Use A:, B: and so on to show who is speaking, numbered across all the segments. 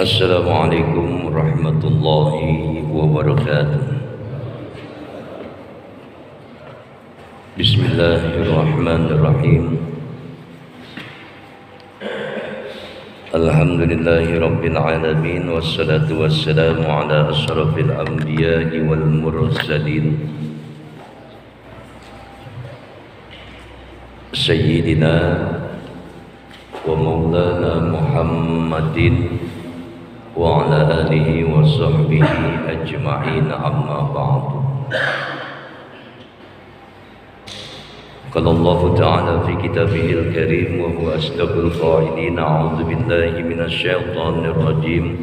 A: Assalamualaikum warahmatullahi wabarakatuh. Bismillahirrahmanirrahim. Alhamdulillahi rabbil alamin. Wassalatu wassalamu ala ashrafil anbiya'i wal mursalin Sayyidina wa maulana Muhammadin wa ala alihi wa sahbihi ajma'in, amma ba'du. Qala Allah ta'ala fi kitabihil karim wa huwa asdaqul qa'ilin. A'udzu billahi minasy syaithanir rajim.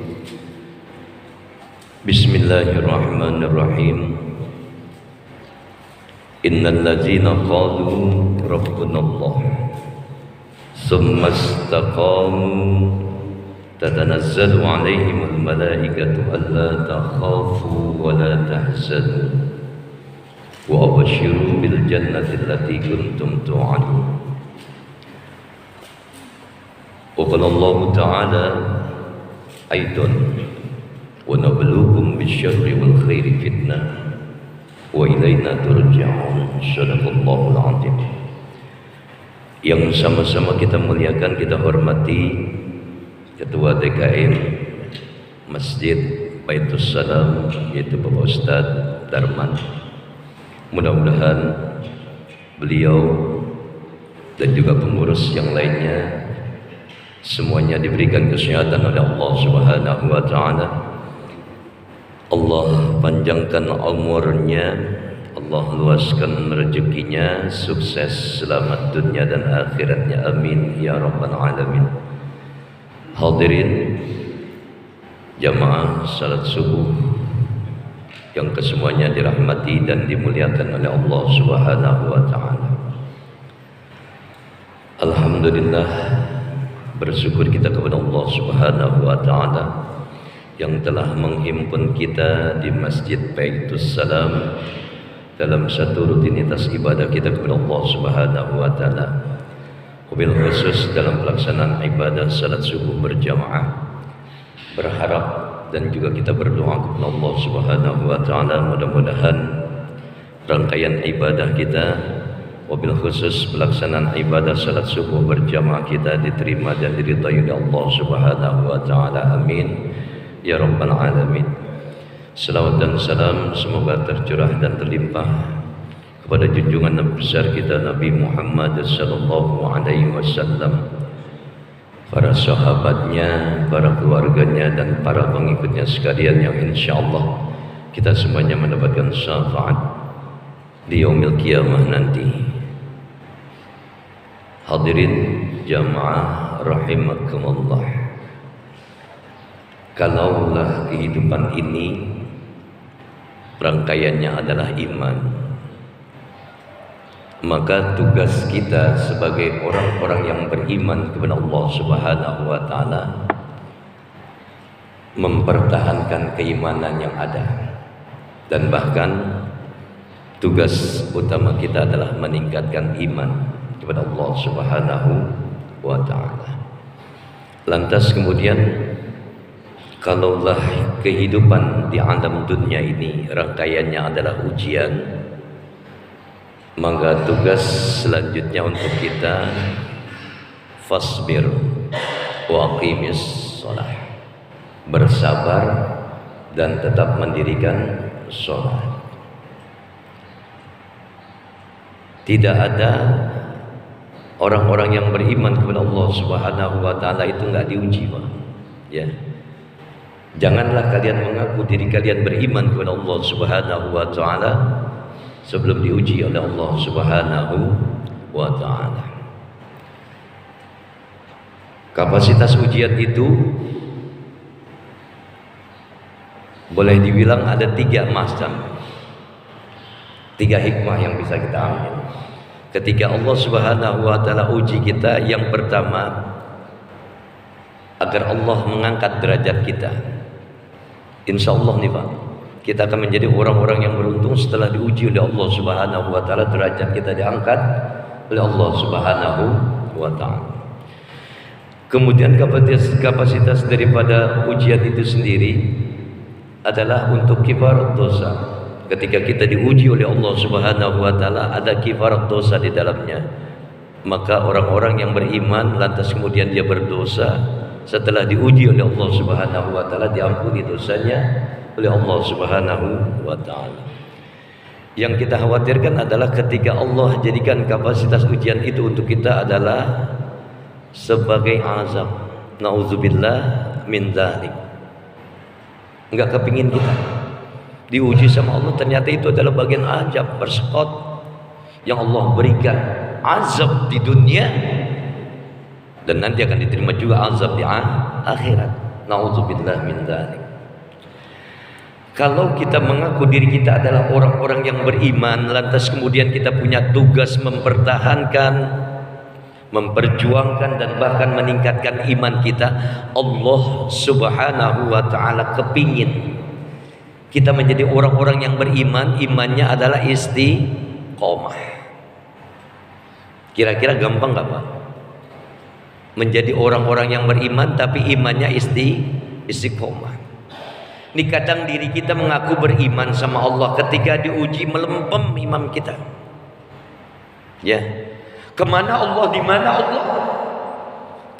A: Bismillahirrahmanirrahim. Innal ladzina qalu rabbunallah tsumma istaqamu tatanazzalu 'alaihimul malaikatu alla takhafu wa la tahzanu wa abshiru bil jannati allati kuntum tu'adun. Wa qala Allah ta'ala aidan wa nabluukum bisyarri wal khairi fitnah wa ilaina turja'un. Shadaqallahul 'azim. Yang sama-sama kita muliakan, kita hormati Ketua DKM Masjid Baitus Salam, yaitu Bapak Ustadz Darman. Mudah-mudahan beliau dan juga pengurus yang lainnya semuanya diberikan kesehatan oleh Allah Subhanahu wa taala. Allah panjangkan umurnya, Allah luaskan rezekinya, sukses selamat dunia dan akhiratnya, amin ya rabbal alamin. Hadirin jamaah salat subuh yang kesemuanya dirahmati dan dimuliakan oleh Allah Subhanahu wa taala. Alhamdulillah, bersyukur kita kepada Allah Subhanahu wa taala yang telah menghimpun kita di Masjid Baitus Salam dalam satu rutinitas ibadah kita kepada Allah Subhanahu wa taala. Wabil khusus dalam pelaksanaan ibadah salat subuh berjamaah, berharap dan juga kita berdoa kepada Allah Subhanahu wa taala, mudah-mudahan rangkaian ibadah kita, wabil khusus pelaksanaan ibadah salat subuh berjamaah kita diterima dan diridhai oleh Allah Subhanahu wa taala, amin ya rabbal alamin. Selawat dan salam semoga tercurah dan terlimpah kepada junjungan Nabi besar kita Nabi Muhammad sallallahu alaihi wasallam, para sahabatnya, para keluarganya dan para pengikutnya sekalian yang insyaallah kita semuanya mendapatkan syafaat di yaumil qiyamah nanti. Hadirin jamaah rahimakumullah. Kalaulah kehidupan ini rangkaiannya adalah iman, maka tugas kita sebagai orang-orang yang beriman kepada Allah Subhanahu wa taala mempertahankan keimanan yang ada, dan bahkan tugas utama kita adalah meningkatkan iman kepada Allah Subhanahu wa taala. Lantas kemudian, kalaulah kehidupan di alam dunia ini rangkaiannya adalah ujian, maka tugas selanjutnya untuk kita fasbir wa aqimis shalah, bersabar dan tetap mendirikan sholat. Tidak ada orang-orang yang beriman kepada Allah Subhanahu wa taala itu enggak diuji, Pak. Ya. Janganlah kalian mengaku diri kalian beriman kepada Allah Subhanahu wa taala sebelum diuji oleh Allah Subhanahu wa taala. Kapasitas ujian itu boleh dibilang ada 3 macam, 3 hikmah yang bisa kita ambil ketika Allah Subhanahu wa taala uji kita. Yang pertama, agar Allah mengangkat derajat kita. Insyaallah nih Pak, kita akan menjadi orang-orang yang beruntung setelah diuji oleh Allah Subhanahu wa taala, derajat kita diangkat oleh Allah Subhanahu wa taala. Kemudian kapasitas daripada ujian itu sendiri adalah untuk kifarat dosa. Ketika kita diuji oleh Allah Subhanahu wa taala, ada kifarat dosa di dalamnya. Maka orang-orang yang beriman lantas kemudian dia berdosa, setelah diuji oleh Allah Subhanahu wa taala, diampuni dosanya oleh Allah Subhanahu wa taala. Yang kita khawatirkan adalah ketika Allah jadikan kapasitas ujian itu untuk kita adalah sebagai azab. Nauzubillah min dzalik. Enggak kepingin kita diuji sama Allah, ternyata itu adalah bagian azab bersekot yang Allah berikan, azab di dunia dan nanti akan diterima juga azab di akhirat. Nauzubillah min dzalik. Kalau kita mengaku diri kita adalah orang-orang yang beriman, lantas kemudian kita punya tugas mempertahankan, memperjuangkan dan bahkan meningkatkan iman kita, Allah Subhanahu wa taala kepingin kita menjadi orang-orang yang beriman, imannya adalah istiqomah. Kira-kira gampang gak Pak? Menjadi orang-orang yang beriman tapi imannya istiqomah. Ini kadang diri kita mengaku beriman sama Allah, ketika diuji melempem iman kita. Ya, kemana Allah, di mana Allah?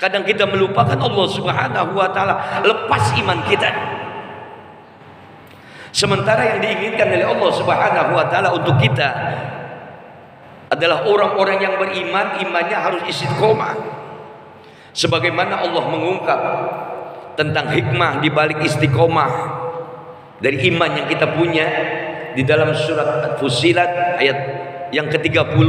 A: Kadang kita melupakan Allah Subhanahu wa taala, lepas iman kita. Sementara yang diinginkan oleh Allah Subhanahu wa taala untuk kita adalah orang-orang yang beriman, imannya harus istiqomah. Sebagaimana Allah mengungkap tentang hikmah di balik istiqomah dari iman yang kita punya di dalam surat Fussilat ayat yang ke-30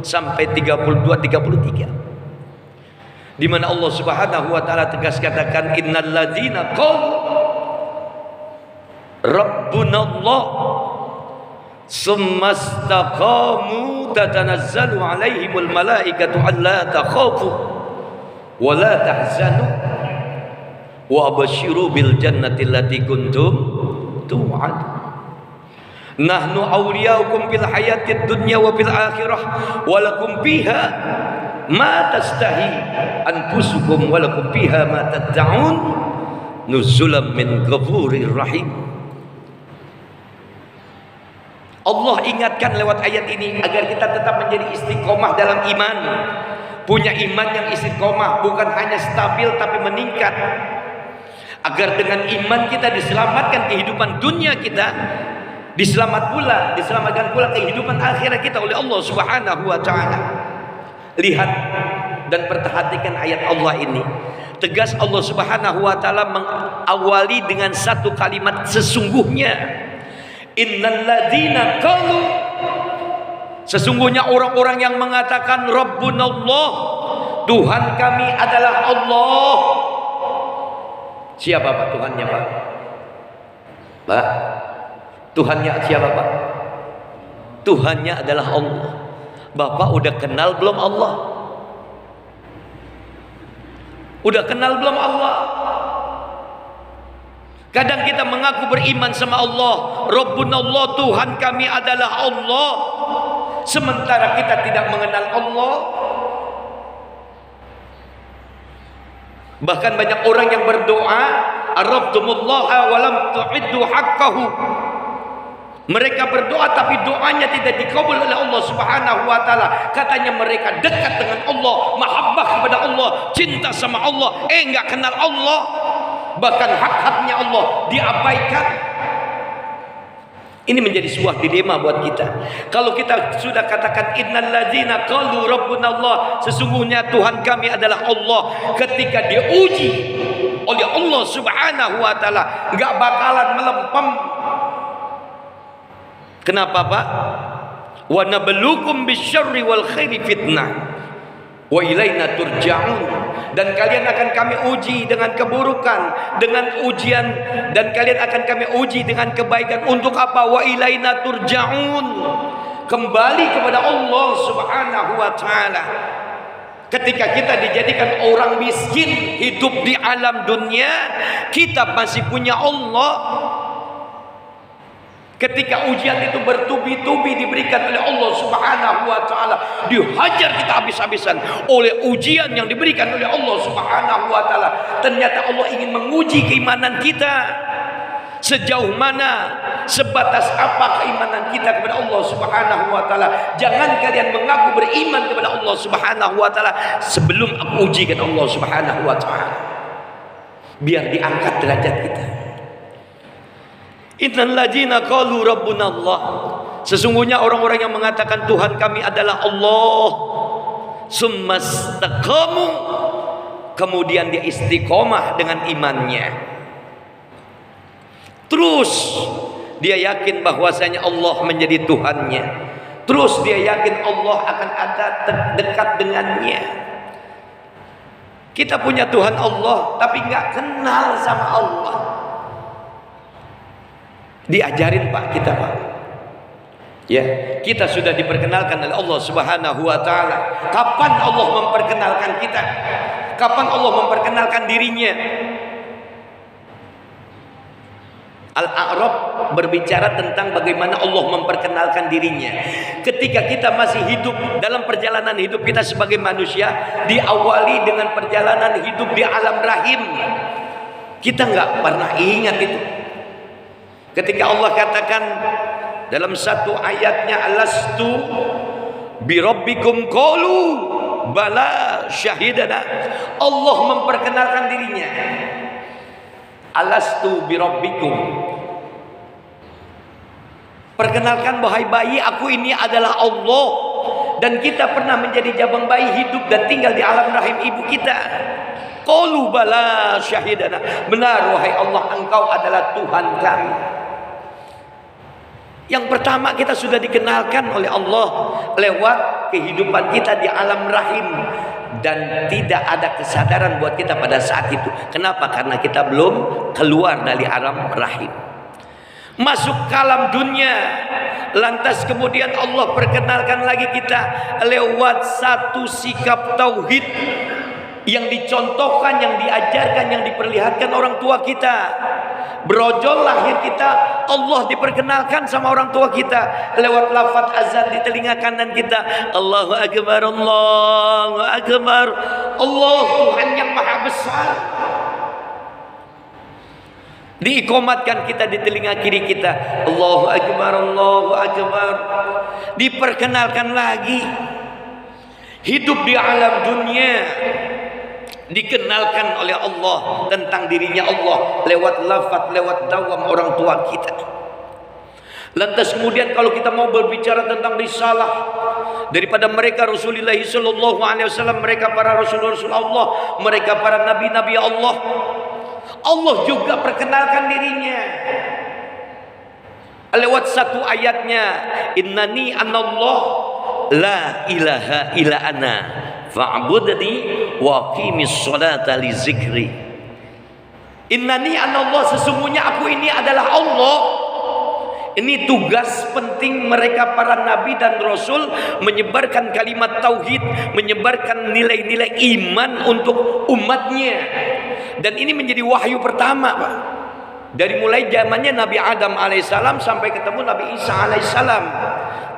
A: sampai 32 33, di mana Allah Subhanahu wa taala tegas katakan, innal ladzina qalu rabbunallah summa istaqamu tatanazzalu alaihimul malaikatu alla takhafu wa la tahzanu wa abashiru bil jannati allati kuntum tu'ad. Nahnu awliyaukum fil hayatid dunya wa fil akhirah wa lakum fiha ma tastahi anfusukum wa lakum fiha ma tad'un nuzulan min ghafurir rahim. Allah ingatkan lewat ayat ini agar kita tetap menjadi istiqomah dalam iman, punya iman yang istiqomah, bukan hanya stabil tapi meningkat, agar dengan iman kita diselamatkan kehidupan dunia kita, diselamatkan pula kehidupan akhirat kita oleh Allah Subhanahu wa taala. Lihat dan perhatikan ayat Allah ini. Tegas Allah Subhanahu wa taala mengawali dengan satu kalimat sesungguhnya. Innal ladzina qalu, sesungguhnya orang-orang yang mengatakan Rabbunallah, Tuhan kami adalah Allah. Siapa Pak Tuhannya Pak? Pak, Tuhannya siapa Pak? Tuhannya adalah Allah. Bapak udah kenal belum Allah? Udah kenal belum Allah? Kadang kita mengaku beriman sama Allah, Rabbunallah, Tuhan kami adalah Allah, sementara kita tidak mengenal Allah. Bahkan banyak orang yang berdoa, arabtumullaha walam tu'iddu haqqahu. Mereka berdoa tapi doanya tidak dikabul oleh Allah Subhanahu wa taala. Katanya mereka dekat dengan Allah, mahabbah kepada Allah, cinta sama Allah, enggak kenal Allah. Bahkan hak-haknya Allah diabaikan. Ini menjadi sebuah dilema buat kita. Kalau kita sudah katakan innal ladzina qalu rabbunallah, sesungguhnya Tuhan kami adalah Allah, ketika diuji oleh Allah Subhanahu wa taala enggak bakalan melempem. Kenapa Pak? Wa nabluukum bisyarri wal khairi fitnah wa ilaina turja'un. Dan kalian akan kami uji dengan keburukan, dengan ujian, dan kalian akan kami uji dengan kebaikan. Untuk apa? Wa ilaina turja'un, kembali kepada Allah Subhanahu wa taala. Ketika kita dijadikan orang miskin hidup di alam dunia, kita masih punya Allah. Ketika ujian itu bertubi-tubi diberikan oleh Allah Subhanahu wa taala, dihajar kita habis-habisan oleh ujian yang diberikan oleh Allah Subhanahu wa taala. Ternyata Allah ingin menguji keimanan kita. Sejauh mana, sebatas apa keimanan kita kepada Allah Subhanahu wa taala. Jangan kalian mengaku beriman kepada Allah Subhanahu wa taala sebelum aku ujikan Allah Subhanahu wa taala. Biar diangkat derajat kita. Innal ladzina qalu rabbuna Allah. Sesungguhnya orang-orang yang mengatakan Tuhan kami adalah Allah, summastaqamu, kemudian dia istiqomah dengan imannya. Terus dia yakin bahwasanya Allah menjadi Tuhannya. Terus dia yakin Allah akan ada dekat dengannya. Kita punya Tuhan Allah tapi nggak kenal sama Allah. Diajarin Pak kita Pak. Ya, kita sudah diperkenalkan oleh Allah Subhanahu wa taala. Kapan Allah memperkenalkan kita? Kapan Allah memperkenalkan dirinya? Al-A'raf berbicara tentang bagaimana Allah memperkenalkan dirinya. Ketika kita masih hidup, dalam perjalanan hidup kita sebagai manusia, diawali dengan perjalanan hidup di alam rahim. Kita nggak pernah ingat itu. Ketika Allah katakan dalam satu ayatnya, alastu birabbikum qalu bala syahidana. Allah memperkenalkan dirinya. Alastu birabbikum. Perkenalkan wahai bayi, aku ini adalah Allah. Dan kita pernah menjadi jabang bayi hidup dan tinggal di alam rahim ibu kita. Qalu bala syahidana. Benar wahai Allah, engkau adalah Tuhan kami. Yang pertama kita sudah dikenalkan oleh Allah lewat kehidupan kita di alam rahim. Dan tidak ada kesadaran buat kita pada saat itu. Kenapa? Karena kita belum keluar dari alam rahim. Masuk ke alam dunia. Lantas kemudian Allah perkenalkan lagi kita lewat satu sikap tauhid yang dicontohkan, yang diajarkan, yang diperlihatkan orang tua kita. Brojol lahir kita, Allah diperkenalkan sama orang tua kita lewat lafaz azan di telinga kanan kita. Allahu akbar, Allahu akbar. Allah Tuhan yang maha besar. Diikomatkan kita di telinga kiri kita. Allahu akbar, Allahu akbar. Diperkenalkan lagi hidup di alam dunia. Dikenalkan oleh Allah tentang dirinya Allah lewat lafaz, lewat dawam orang tua kita. Lantas kemudian kalau kita mau berbicara tentang risalah daripada mereka Rasulullah sallallahu alaihi wasallam, mereka para rasul-rasul Allah, mereka para nabi-nabi Allah, Allah juga perkenalkan dirinya lewat satu ayatnya, innani anallah la ilaha illa ana fa'budni wa qimis sholata li zikri. Innani anallah, sesungguhnya aku ini adalah Allah. Ini tugas penting mereka para nabi dan rasul, menyebarkan kalimat tauhid, menyebarkan nilai-nilai iman untuk umatnya. Dan ini menjadi wahyu pertama Pak. Dari mulai zamannya Nabi Adam alaihissalam sampai ketemu Nabi Isa alaihissalam.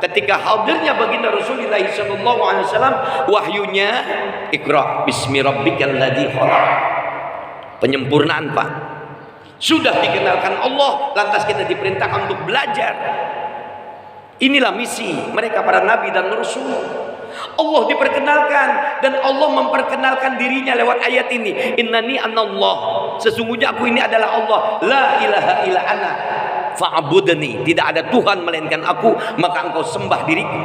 A: Ketika hadirnya baginda Rasulullah sallallahu alaihi wasallam, wahyunya Iqra bismi rabbikal ladzi khalaq. Penyempurnaan Pak. Sudah dikenalkan Allah, lantas kita diperintahkan untuk belajar. Inilah misi mereka para nabi dan rasul. Allah diperkenalkan dan Allah memperkenalkan dirinya lewat ayat ini. Innani anallah, sesungguhnya aku ini adalah Allah. La ilaha illa ana fa'budni, tidak ada Tuhan melainkan aku, maka engkau sembah diriku.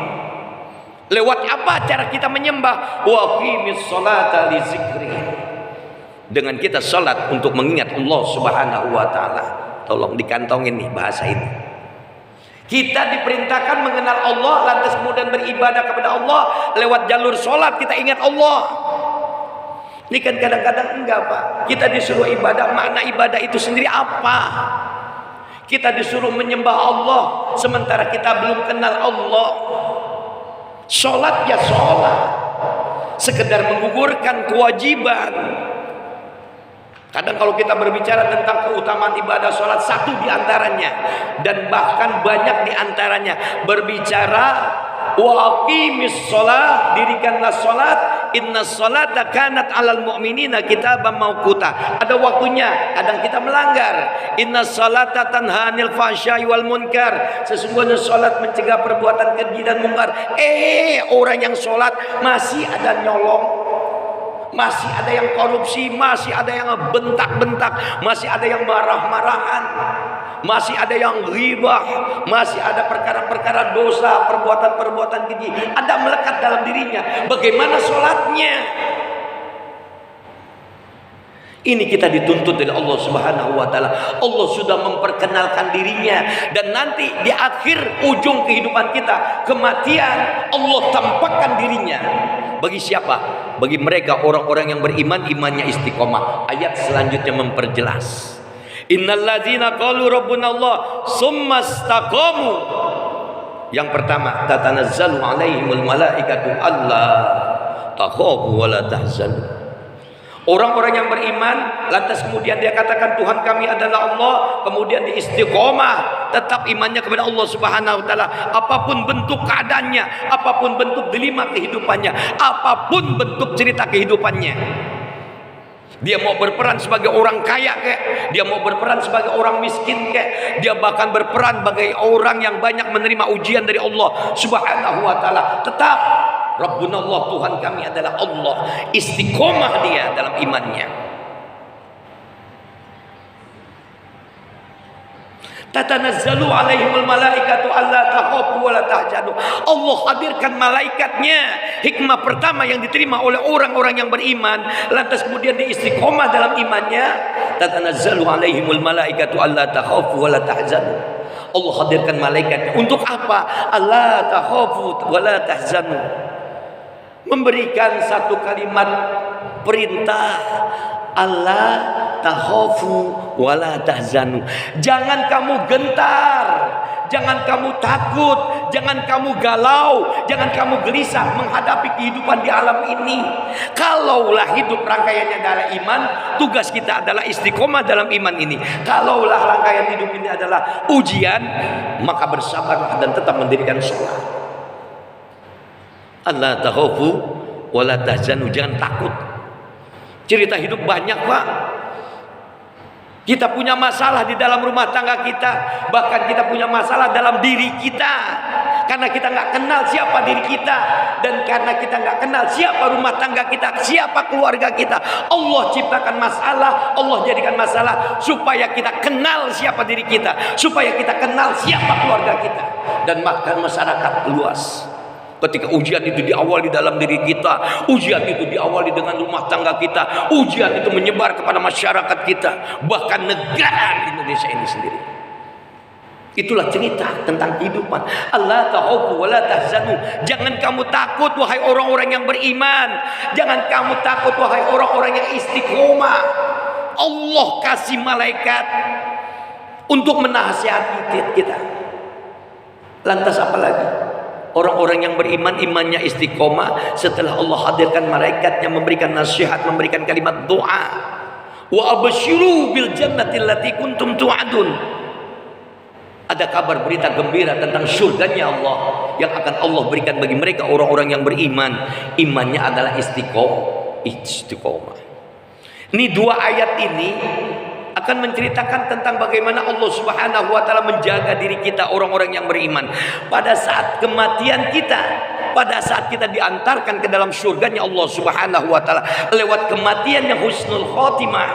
A: Lewat apa cara kita menyembah? Wa qimis sholata li zikri. Dengan kita salat untuk mengingat Allah Subhanahu wa taala. Tolong dikantongin nih bahasa ini. Kita diperintahkan mengenal Allah, lantas kemudian beribadah kepada Allah lewat jalur sholat. Kita ingat Allah. Ini kan kadang-kadang enggak Pak. Kita disuruh ibadah, makna ibadah itu sendiri apa? Kita disuruh menyembah Allah, sementara kita belum kenal Allah. Sholat ya sholat, sekedar menggugurkan kewajiban. Kadang kalau kita berbicara tentang keutamaan ibadah sholat, satu di antaranya dan bahkan banyak di antaranya berbicara wa aqimis sholat, dirikanlah sholat, inna sholata kanat alal mu'minina kitaban mauquta. Ada waktunya, kadang kita melanggar. Inna sholata tanha 'anil fahsya'i wal munkar, sesungguhnya sholat mencegah perbuatan keji dan mungkar. Orang yang sholat masih ada nyolong, masih ada yang korupsi, masih ada yang bentak-bentak, masih ada yang marah-marahan, masih ada yang ghibah, masih ada perkara-perkara dosa, perbuatan-perbuatan keji ada melekat dalam dirinya. Bagaimana sholatnya? Ini kita dituntut oleh Allah Subhanahu wa taala. Allah sudah memperkenalkan dirinya, dan nanti di akhir ujung kehidupan kita, kematian, Allah tampakkan dirinya. Bagi siapa? Bagi mereka orang-orang yang beriman, imannya istiqomah. Ayat selanjutnya memperjelas. Innalladzina qalu rabbuna Allah summa istaqamu. Yang pertama, tatanazzalu alaihimul malaikatu alla takhafu wa la tahzanu. Orang-orang yang beriman, lantas kemudian dia katakan Tuhan kami adalah Allah, kemudian dia istiqomah, tetap imannya kepada Allah Subhanahu wa taala, apapun bentuk keadaannya, apapun bentuk delima kehidupannya, apapun bentuk cerita kehidupannya. Dia mau berperan sebagai orang kaya kek, dia mau berperan sebagai orang miskin kek, dia bahkan berperan sebagai orang yang banyak menerima ujian dari Allah Subhanahu wa taala, tetap Rabbuna Allah, Tuhan kami adalah Allah. Istiqomah dia dalam imannya. Tatanazzalu alaihimul malaikatu alla takhafu wa la tahzanu. Allah hadirkan malaikatnya. Hikmah pertama yang diterima oleh orang-orang yang beriman, lantas kemudian dia istiqomah dalam imannya. Tatanazzalu alaihimul malaikatu alla takhafu wa la tahzanu. Allah hadirkan malaikatnya untuk apa? Alla takhafu wa la tahzanu. Memberikan satu kalimat perintah, Allah takhafu wala tahzanu. Jangan kamu gentar, jangan kamu takut, jangan kamu galau, jangan kamu gelisah menghadapi kehidupan di alam ini. Kalaulah hidup rangkaiannya adalah iman, tugas kita adalah istiqomah dalam iman ini. Kalaulah rangkaian hidup ini adalah ujian, maka bersabarlah dan tetap mendirikan sholat. Allah takhafu wala tahzanu, jangan takut. Cerita hidup banyak, Pak. Kita punya masalah di dalam rumah tangga kita, bahkan kita punya masalah dalam diri kita, karena kita nggak kenal siapa diri kita, dan karena kita nggak kenal siapa rumah tangga kita, siapa keluarga kita. Allah ciptakan masalah, Allah jadikan masalah supaya kita kenal siapa diri kita, supaya kita kenal siapa keluarga kita, dan bahkan masyarakat luas. Ketika ujian itu diawali dalam diri kita, ujian itu diawali dengan rumah tangga kita, ujian itu menyebar kepada masyarakat kita, bahkan negara Indonesia ini sendiri. Itulah cerita tentang kehidupan. Allah takhafu wa la tahzanu. Jangan kamu takut wahai orang-orang yang beriman. Jangan kamu takut wahai orang-orang yang istiqomah. Allah kasih malaikat untuk menasihati kita. Lantas apa lagi? Orang-orang yang beriman, imannya istiqomah, setelah Allah hadirkan malaikatnya memberikan nasihat, memberikan kalimat doa. Wa absyiru bil jannati allati kuntum tu'adun. Ada kabar berita gembira tentang surganya Allah yang akan Allah berikan bagi mereka orang-orang yang beriman. Imannya adalah istiqomah. Ini dua ayat ini akan menceritakan tentang bagaimana Allah Subhanahu wa taala menjaga diri kita, orang-orang yang beriman, pada saat kematian kita, pada saat kita diantarkan ke dalam surganya Allah Subhanahu wa taala lewat kematian yang husnul khotimah,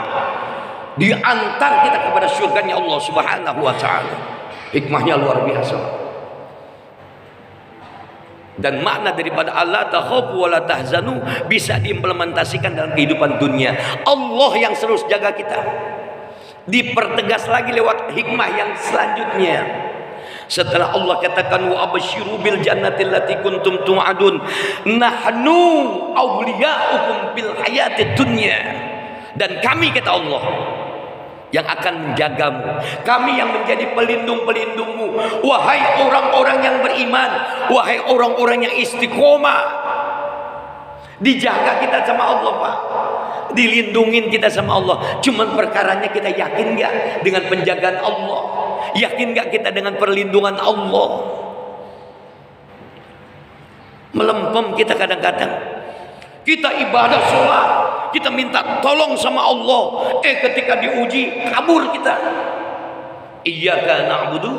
A: diantar kita kepada surganya Allah Subhanahu wa taala. Hikmahnya luar biasa. Dan makna daripada Allah takhafu wa la tahzanu bisa diimplementasikan dalam kehidupan dunia. Allah yang terus jaga kita. Dipertegas lagi lewat hikmah yang selanjutnya. Setelah Allah katakan wa absyiru bil jannati allati kuntum tu'adun, nahnu awliya'ukum bil hayatid dunya. Dan kami, kata Allah, yang akan menjagamu, kami yang menjadi pelindung-pelindungmu, wahai orang-orang yang beriman, wahai orang-orang yang istiqomah. Dijaga kita sama Allah, Pak. dilindungin kita sama Allah. Cuman perkaranya kita yakin gak dengan penjagaan Allah? Yakin gak kita dengan perlindungan Allah? Melempem kita kadang-kadang. Kita ibadah sholat, kita minta tolong sama Allah. Ketika diuji, kabur kita. Iyyaka na'budu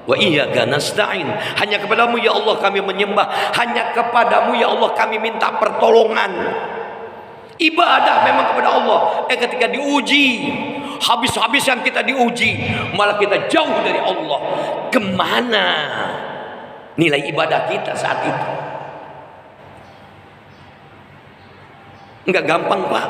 A: wa iyyaka nasta'in. Hanya kepadamu ya Allah kami menyembah, hanya kepadamu ya Allah kami minta pertolongan. Ibadah memang kepada Allah. Ketika diuji, habis-habisan kita diuji, malah kita jauh dari Allah. Kemana nilai ibadah kita saat itu? Enggak gampang, Pak.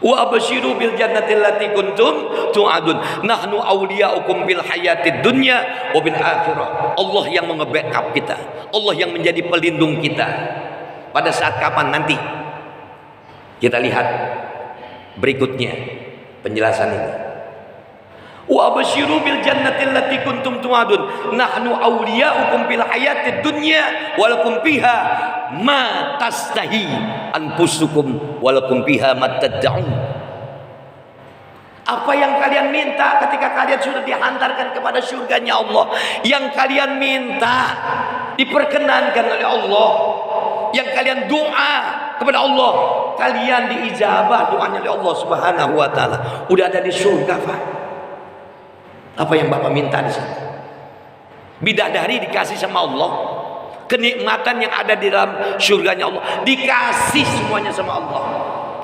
A: Wa absyiru bil jannati allati kuntum tu'adun. Nahnu awliya'ukum bil hayatid dunya wa bil akhirah. Allah yang nge-backup kita. Allah yang menjadi pelindung kita. Pada saat kapan nanti? Kita lihat berikutnya penjelasan ini. Wa absyiru bil jannati allati kuntum tu'adun. Nahnu awliya'ukum bil hayatid dunya walakum fiha ma tastahi anfusukum walakum fiha ma tad'un. Apa yang kalian minta ketika kalian sudah dihantarkan kepada surganya Allah, yang kalian minta diperkenankan oleh Allah, yang kalian doa kepada Allah, kalian diijabah doanya oleh Allah Subhanahu wa taala. Udah ada di surga, Pak. Apa yang Bapak minta di sana? Bidadari dikasih sama Allah. Kenikmatan yang ada di dalam surganya Allah dikasih semuanya sama Allah.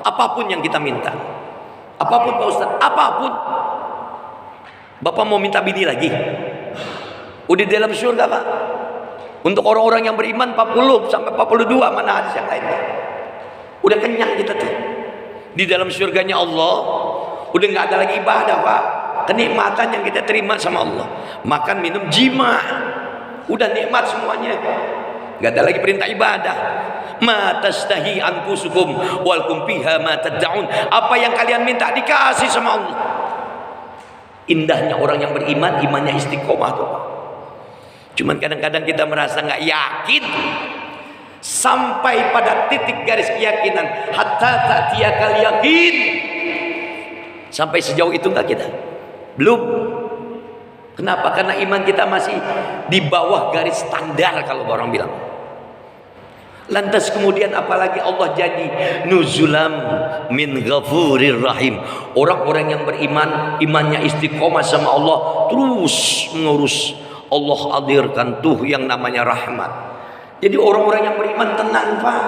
A: Apapun yang kita minta, apapun Pak Ustaz, apapun. Bapak mau minta bini lagi? Udah di dalam surga, Pak. Untuk orang-orang yang beriman 40 sampai 42, mana hadis yang lainnya? Udah kenyang kita tuh. Di dalam surganya Allah udah nggak ada lagi ibadah, Pak. Kenikmatan yang kita terima sama Allah, makan, minum, jima, udah nikmat semuanya. Gak ada lagi perintah ibadah. Ma tastahi anfusukum walakum fiha ma tad'un. Apa yang kalian minta dikasih sama Allah. Indahnya orang yang beriman, imannya istiqomah tuh. Cuman kadang-kadang kita merasa nggak yakin sampai pada titik garis keyakinan. Hatta ta'tiyakal yakin. Sampai sejauh itu nggak kita? Belum. Kenapa? Karena iman kita masih di bawah garis standar kalau orang bilang. Lantas kemudian apalagi Allah jadi nuzulam min ghafurir rahim. Orang-orang yang beriman, imannya istiqomah sama Allah, terus mengurus. Allah hadirkan tuh yang namanya rahmat. Jadi orang-orang yang beriman tenang, Pak.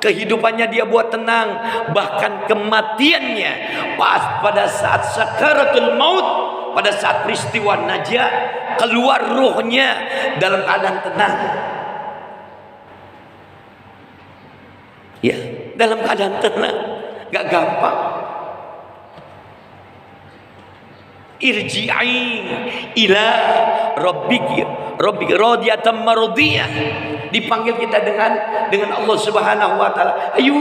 A: Kehidupannya dia buat tenang. Bahkan kematiannya pas pada saat sakaratul maut, pada saat peristiwa najah, keluar ruhnya dalam keadaan tenang. Ya, dalam keadaan tenang. Gak gampang. Irji'i ila rabbiki radiyatan mardiyah. Dipanggil kita dengan Allah Subhanahu wa taala. Ayo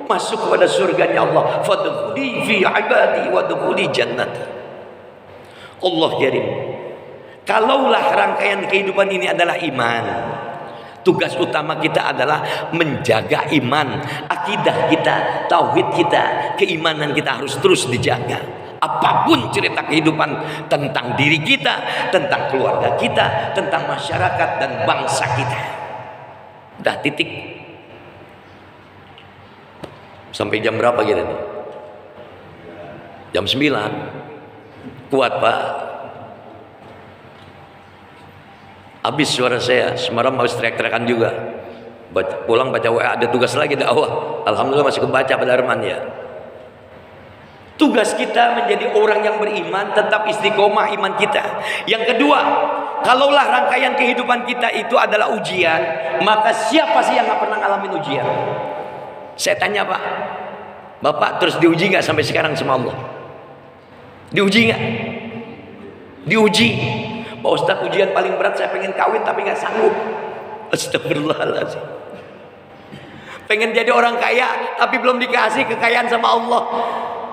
A: masuk kepada surganya Allah. Fadkhuli fi ibadi wadkhuli jannati. Allah kirim. Kalaulah rangkaian kehidupan ini adalah iman, tugas utama kita adalah menjaga iman, akidah kita, tauhid kita, keimanan kita harus terus dijaga. Apapun cerita kehidupan tentang diri kita, tentang keluarga kita, tentang masyarakat dan bangsa kita. Udah titik. Sampai jam berapa kita nih? Jam 9. Kuat, Pak. Habis suara saya, semalam harus teriak-teriakan juga. Pulang baca WA, ada tugas lagi dakwah. Alhamdulillah masih kebaca pada Arman ya. Tugas kita menjadi orang yang beriman, tetap istiqomah iman kita. Yang kedua, kalaulah rangkaian kehidupan kita itu adalah ujian, maka siapa sih yang gak pernah ngalamin ujian? Saya tanya, Pak, Bapak terus diuji gak sampai sekarang sama Allah? Diuji gak? Diuji. Pak Ustadz, ujian paling berat saya pengen kawin tapi gak sanggup. Astagfirullahaladzim. Pengen jadi orang kaya tapi belum dikasih kekayaan sama Allah.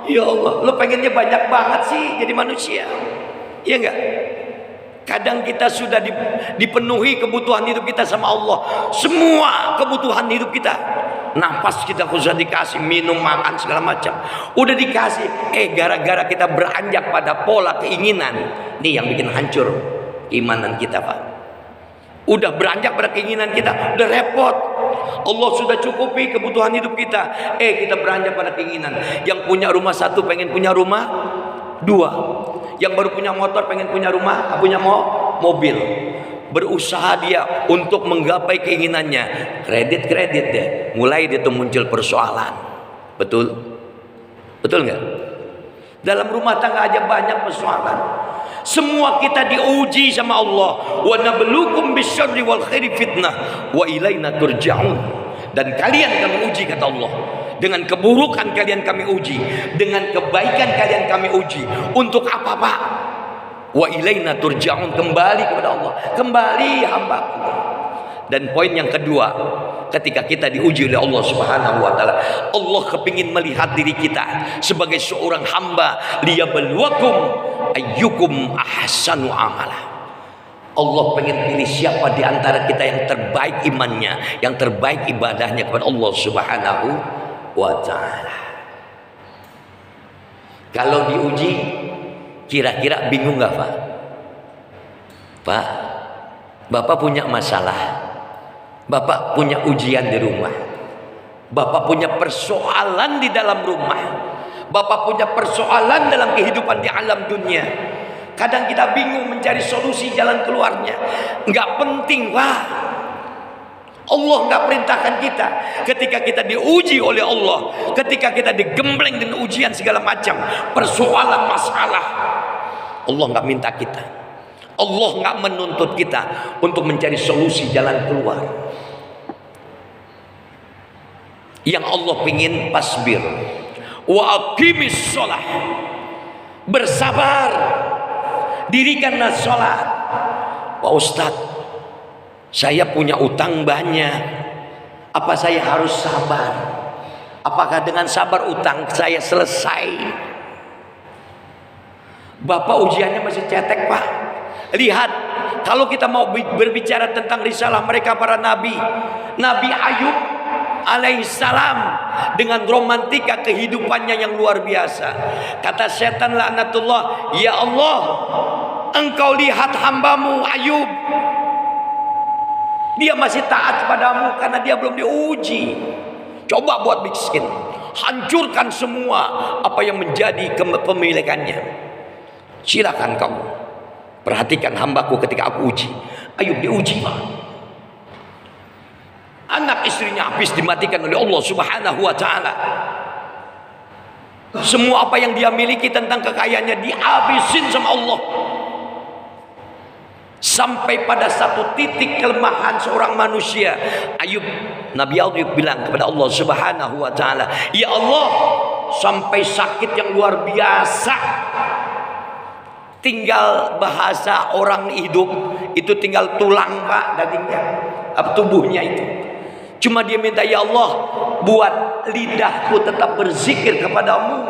A: Ya Allah, lo pengennya banyak banget sih jadi manusia. Iya enggak? Kadang kita sudah dipenuhi kebutuhan hidup kita sama Allah. Semua kebutuhan hidup kita. Nafas kita susah dikasih, minum, makan segala macam. Udah dikasih, gara-gara kita beranjak pada pola keinginan. Nih yang bikin hancur keimanan kita, Pak. Udah beranjak pada keinginan kita, udah repot. Allah sudah cukupi kebutuhan hidup kita. Kita beranjak pada keinginan. Yang punya rumah satu pengen punya rumah dua. Yang baru punya motor pengen punya rumah, punya mobil. Berusaha dia untuk menggapai keinginannya, kredit deh, mulai dia tuh muncul persoalan. Betul nggak? Dalam rumah tangga aja banyak persoalan. Semua kita diuji sama Allah. Wa nabluukum bisyarri wal khairi fitnah wa ilaina turja'un. Dan kalian kami uji, kata Allah. Dengan keburukan kalian kami uji, dengan kebaikan kalian kami uji. Untuk apa, Pak? Wa ilaina turja'un, kembali kepada Allah, kembali hambaku. Dan poin yang kedua, ketika kita diuji oleh Allah Subhanahu wa taala, Allah kepingin melihat diri kita sebagai seorang hamba, liyabluwakum ayyukum ahsanu amala. Allah pengen pilih siapa di antara kita yang terbaik imannya, yang terbaik ibadahnya kepada Allah Subhanahu wa taala. Kalau diuji, kira-kira bingung nggak, Pak? Pak, Bapak punya masalah, Bapak punya ujian di rumah, Bapak punya persoalan di dalam rumah, Bapak punya persoalan dalam kehidupan di alam dunia. Kadang kita bingung mencari solusi jalan keluarnya. Nggak penting, Pak. Allah nggak perintahkan kita. Ketika kita diuji oleh Allah, ketika kita digembleng dengan ujian segala macam, persoalan, masalah, Allah nggak minta kita, Allah nggak menuntut kita untuk mencari solusi jalan keluar. Yang Allah pingin pasbir wa aqimis sholah, bersabar, dirikanlah sholat. Pak Ustadz, saya punya utang banyak, apa saya harus sabar? Apakah dengan sabar utang saya selesai? Bapak ujiannya masih cetek, Pak. Lihat, kalau kita mau berbicara tentang risalah mereka para nabi, Nabi Ayub alaihissalam dengan romantika kehidupannya yang luar biasa. Kata setan laknatullah, ya Allah, engkau lihat hambamu Ayub, dia masih taat kepadamu karena dia belum diuji. Coba buat miskin, hancurkan semua apa yang menjadi kepemilikannya. Silakan kamu perhatikan hambaku ketika aku uji. Ayub diuji, Pak. Anak istrinya habis dimatikan oleh Allah Subhanahu wa taala. Semua apa yang dia miliki tentang kekayaannya dihabisin sama Allah. Sampai pada satu titik kelemahan seorang manusia, Nabi Ayub bilang kepada Allah Subhanahu wa taala, ya Allah, sampai sakit yang luar biasa, tinggal bahasa orang hidup itu tinggal tulang, Pak, dagingnya, tubuhnya itu. Cuma dia minta, ya Allah, buat lidahku tetap berzikir kepadamu,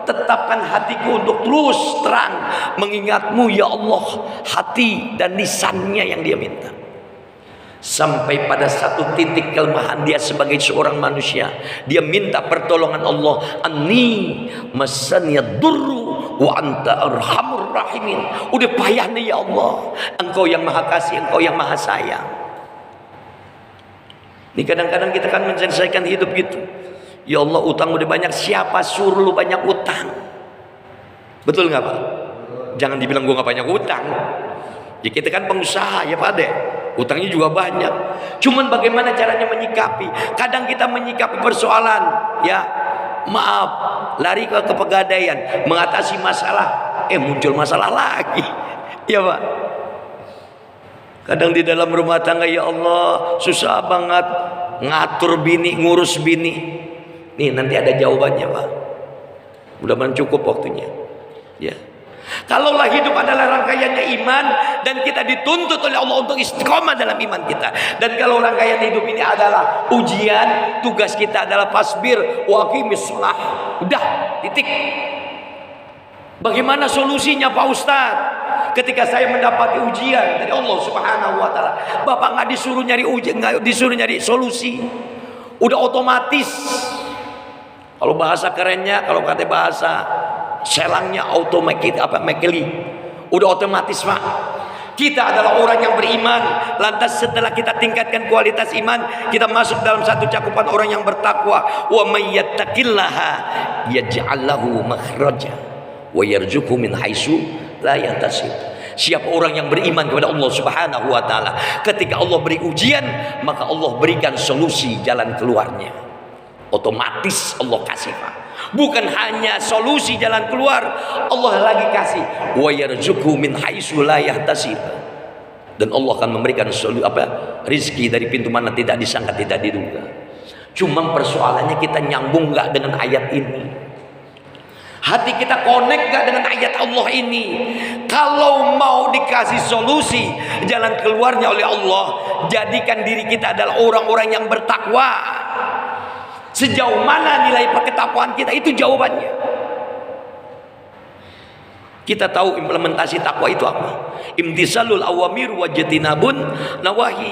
A: tetapkan hatiku untuk terus terang mengingatmu, ya Allah. Hati dan lisannya yang dia minta. Sampai pada satu titik kelemahan dia sebagai seorang manusia, dia minta pertolongan Allah. Anni masaniyad durru wa anta arhamur rahimin. Udah payah nih, ya Allah, engkau yang maha kasih, engkau yang maha sayang. Ini kadang-kadang kita kan menyelesaikan hidup gitu. Ya Allah, utang udah banyak, siapa suruh lu banyak utang? Betul nggak, Pak? Jangan dibilang gua nggak banyak utang. Ya kita kan pengusaha, ya Pak Ade, utangnya juga banyak. Cuman bagaimana caranya menyikapi? Kadang kita menyikapi persoalan, ya maaf, lari ke pegadaian, mengatasi masalah, muncul masalah lagi, ya Pak. Kadang di dalam rumah tangga, ya Allah, susah banget ngatur bini, ngurus bini. Nih nanti ada jawabannya, Pak. Mudah-mudahan cukup waktunya. Ya. Kalaulah hidup adalah rangkaiannya iman dan kita dituntut oleh Allah untuk istiqomah dalam iman kita. Dan kalau rangkaian hidup ini adalah ujian, tugas kita adalah fasbir wa aqimis shalah. Udah, titik. Bagaimana solusinya, Pak Ustadz? Ketika saya mendapati ujian dari Allah Subhanahu wa taala, Bapak nggak disuruh nyari ujian, nggak disuruh nyari solusi. Udah otomatis. Kalau bahasa kerennya, kalau kata bahasa selangnya automatically. Udah otomatis, Pak. Kita adalah orang yang beriman. Lantas setelah kita tingkatkan kualitas iman, kita masuk dalam satu cakupan orang yang bertakwa. Wa may yattaqillaha yaj'al lahu makhraja wa yarzuqhu min haitsu la yahtasib. Siapa orang yang beriman kepada Allah Subhanahu wa taala, ketika Allah beri ujian, maka Allah berikan solusi jalan keluarnya. Otomatis Allah kasih, Pak. Bukan hanya solusi jalan keluar, Allah lagi kasih wa yarzuqhu min haitsu la yahtasib. Dan Allah akan memberikan rizki dari pintu mana tidak disangka, tidak diduga. Cuma persoalannya kita nyambung nggak dengan ayat ini? Hati kita connect gak dengan ayat Allah ini? Kalau mau dikasih solusi jalan keluarnya oleh Allah, jadikan diri kita adalah orang-orang yang bertakwa. Sejauh mana nilai ketakwaan kita, itu jawabannya. Kita tahu implementasi takwa itu apa? Imtisalul awamir wa jatinabun nawahi.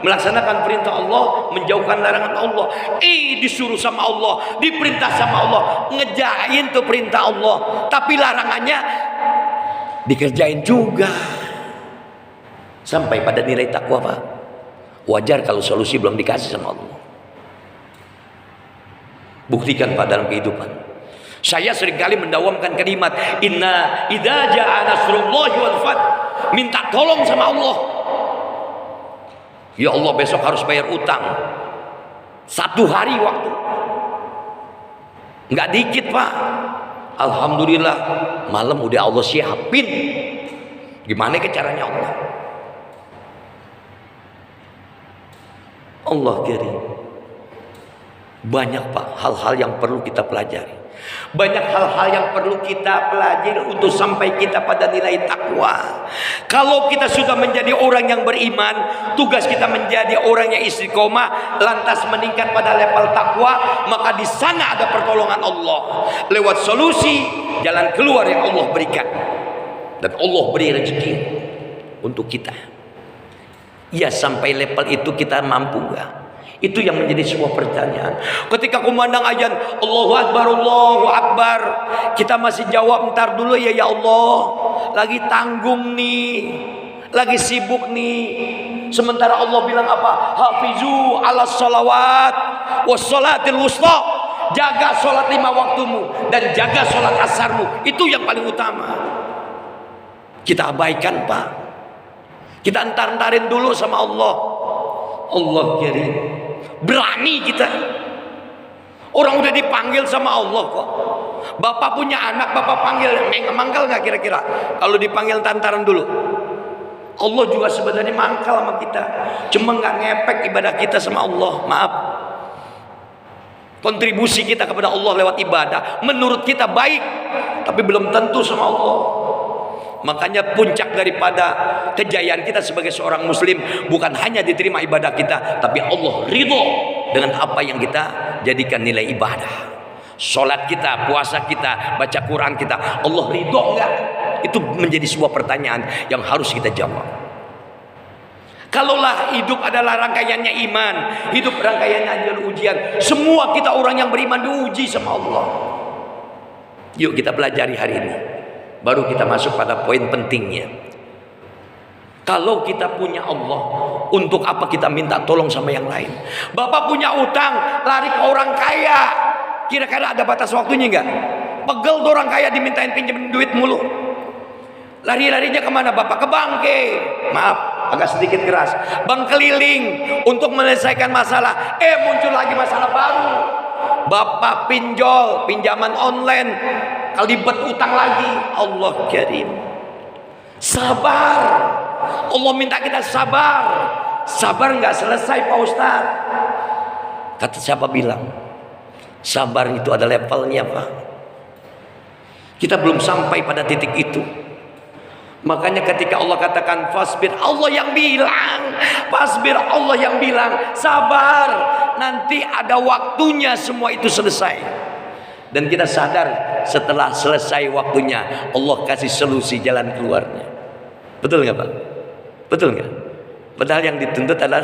A: Melaksanakan perintah Allah, menjauhkan larangan Allah. Disuruh sama Allah, diperintah sama Allah, ngejain tuh perintah Allah, tapi larangannya dikerjain juga. Sampai pada nilai takwa, Pak. Wajar kalau solusi belum dikasih sama Allah. Buktikan, Pak, dalam kehidupan. Saya seringkali mendawamkan kalimat inna idza jaa nasrullahi wal fath. Minta tolong sama Allah. Ya Allah, besok harus bayar utang. 1 hari waktu. Enggak dikit, Pak. Alhamdulillah, malam udah Allah siapin. Gimana caranya Allah? Allah karim. Banyak, Pak, hal-hal yang perlu kita pelajari. Banyak hal-hal yang perlu kita pelajari untuk sampai kita pada nilai takwa. Kalau kita sudah menjadi orang yang beriman, tugas kita menjadi orang yang istiqomah, lantas meningkat pada level takwa, maka di sana ada pertolongan Allah lewat solusi jalan keluar yang Allah berikan. Dan Allah beri rezeki untuk kita. Ya, sampai level itu kita mampu gak? Itu yang menjadi sebuah pertanyaan. Ketika kumandang azan Allahu Akbar, Allahu Akbar, kita masih jawab ntar dulu ya Allah, lagi tanggung nih, lagi sibuk nih. Sementara Allah bilang apa? Hafizu ala sholawat wassolatil wusta. Jaga sholat 5 waktumu dan jaga sholat asarmu. Itu yang paling utama. Kita abaikan, Pak. Kita antar-antarin dulu sama Allah. Allah kirim. Berani kita. Orang udah dipanggil sama Allah kok. Bapak punya anak, Bapak panggil, mangkal nggak kira-kira? Kalau dipanggil tantaran dulu. Allah juga sebenarnya mangkal sama kita. Cuma nggak ngepek ibadah kita sama Allah. Maaf. Kontribusi kita kepada Allah lewat ibadah menurut kita baik, tapi belum tentu sama Allah. Makanya puncak daripada kejayaan kita sebagai seorang muslim bukan hanya diterima ibadah kita, tapi Allah ridho dengan apa yang kita jadikan nilai ibadah. Sholat kita, puasa kita, baca Quran kita, Allah ridho enggak? Itu menjadi sebuah pertanyaan yang harus kita jawab. Kalaulah hidup adalah rangkaiannya iman, hidup rangkaiannya adalah ujian, semua kita orang yang beriman diuji sama Allah. Yuk kita pelajari hari ini. Baru kita masuk pada poin pentingnya. Kalau kita punya Allah, untuk apa kita minta tolong sama yang lain? Bapak punya utang, lari ke orang kaya, kira-kira ada batas waktunya enggak? Pegel tuh orang kaya dimintain pinjam duit mulu. Lari-larinya kemana Bapak? Ke bangke. Maaf, agak sedikit keras. Bank keliling untuk menyelesaikan masalah. Muncul lagi masalah baru. Bapak pinjol, pinjaman online, kalibet utang lagi. Allah karim. Sabar. Allah minta kita sabar. Sabar nggak selesai, Pak Ustadz. Kata siapa bilang? Sabar itu ada levelnya, Pak. Kita belum sampai pada titik itu. Makanya ketika Allah katakan fasbir, Allah yang bilang, fasbir, Allah yang bilang, sabar, nanti ada waktunya semua itu selesai. Dan kita sadar setelah selesai waktunya Allah kasih solusi jalan keluarnya. Betul nggak, Pak? Betul nggak? Padahal yang dituntut adalah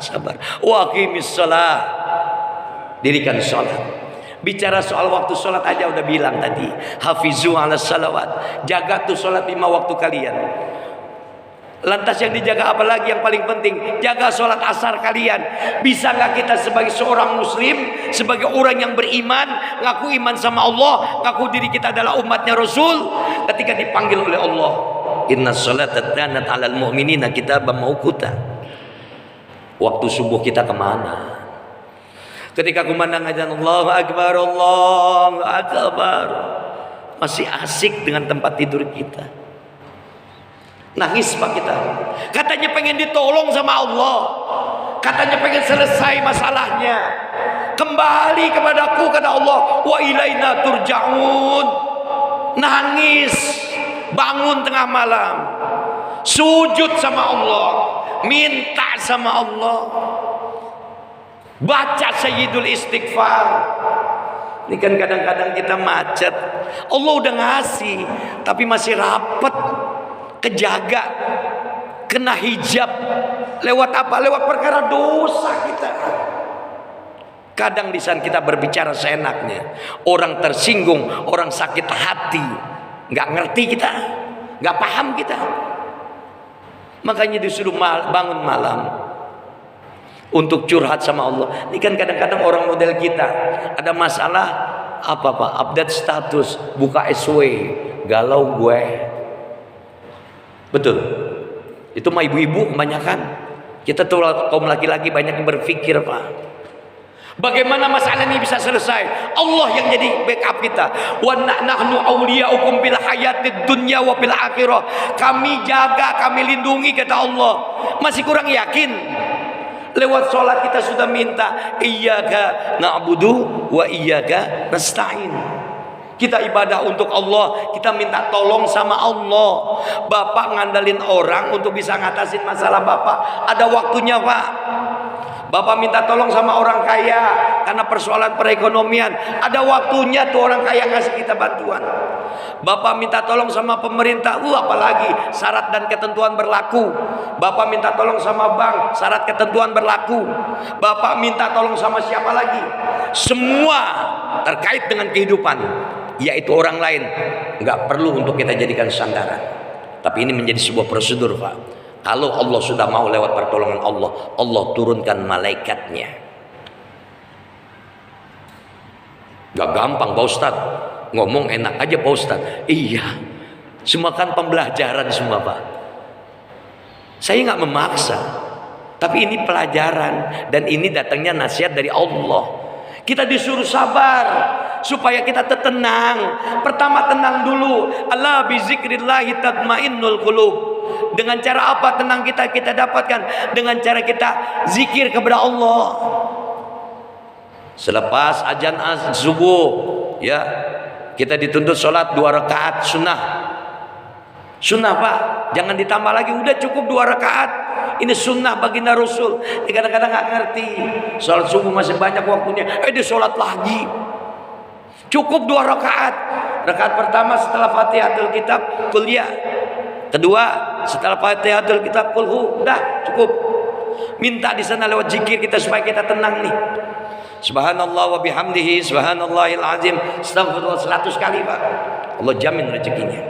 A: sabar. Wa aqimis shalah
B: dirikan sholat. Bicara soal waktu sholat aja udah bilang tadi, hafizu ala salawat, jaga tuh sholat 5 waktu kalian. Lantas yang dijaga apa lagi yang paling penting? Jaga sholat asar kalian. Bisa nggak kita sebagai seorang muslim, sebagai orang yang beriman, ngaku iman sama Allah, ngaku diri kita adalah umatnya Rasul, ketika dipanggil oleh Allah, inna sholata kanat 'alal mu'minina kitaban mauquta. Waktu subuh kita kemana? Ketika kumandang azan Allahu Akbar, Allahu Akbar, masih asik dengan tempat tidur kita. Nangis pak kita. Katanya pengen ditolong sama Allah, katanya pengen selesai masalahnya. Kembali kepadaku kata Allah, wa ilaina turja'un. Nangis, bangun tengah malam, sujud sama Allah, minta sama Allah, baca sayyidul istighfar. Ini kan kadang-kadang kita macet. Allah udah ngasih tapi masih rapet, kejaga, kena hijab. Lewat apa? Lewat perkara dosa kita. Kadang di sana kita berbicara seenaknya, orang tersinggung, orang sakit hati, nggak ngerti kita, nggak paham kita. Makanya disuruh bangun malam untuk curhat sama Allah. Ini kan kadang-kadang orang model kita ada masalah apa pak? Update status, buka SW, galau gue. Betul. Itu mah ibu-ibu kebanyakan. Kita tuh kaum laki-laki banyak yang berpikir pak, bagaimana masalah ini bisa selesai? Allah yang jadi backup kita. Wa nahnu awliyaukum bil hayatid dunya wa bil akhirah. Kami jaga, kami lindungi kata Allah. Masih kurang yakin? Lewat sholat kita sudah minta iyyaka na'budu wa iyyaka nasta'in. Kita ibadah untuk Allah, kita minta tolong sama Allah. Bapak ngandalin orang untuk bisa ngatasin masalah bapak, ada waktunya pak. Bapak minta tolong sama orang kaya karena persoalan perekonomian, ada waktunya tuh orang kaya ngasih kita bantuan. Bapak minta tolong sama pemerintah, apalagi syarat dan ketentuan berlaku. Bapak minta tolong sama bank, syarat ketentuan berlaku. Bapak minta tolong sama siapa lagi? Semua terkait dengan kehidupan, yaitu orang lain, nggak perlu untuk kita jadikan sandaran. Tapi ini menjadi sebuah prosedur pak. Kalau Allah sudah mau lewat pertolongan Allah, Allah turunkan malaikatnya. Gak gampang Pak Ustadz, ngomong enak aja Pak Ustadz. Iya, semua kan pembelajaran semua Pak. Saya nggak memaksa, tapi ini pelajaran dan ini datangnya nasihat dari Allah. Kita disuruh sabar supaya kita tenang. Pertama tenang dulu. Ala bizikrillahi tatmainnul qulub. Dengan cara apa tenang kita dapatkan? Dengan cara kita zikir kepada Allah. Selepas azan subuh, ya, kita dituntut sholat 2 rakaat sunnah. Sunnah pak, jangan ditambah lagi, udah cukup 2 rakaat. Ini sunnah baginda Rasul. Kadang-kadang nggak ngerti, sholat subuh masih banyak waktunya, dia sholat lagi. Cukup 2 rakaat. Rakaat pertama setelah Fatihatul Kitab kuliah. Kedua setelah Fatihatul Kitab kulhu, udah cukup. Minta di sana lewat zikir kita supaya kita tenang nih. Subhanallah wa bihamdihi, subhanallahil azim, astagfirullah 100 kali pak. Allah jamin rezekinya.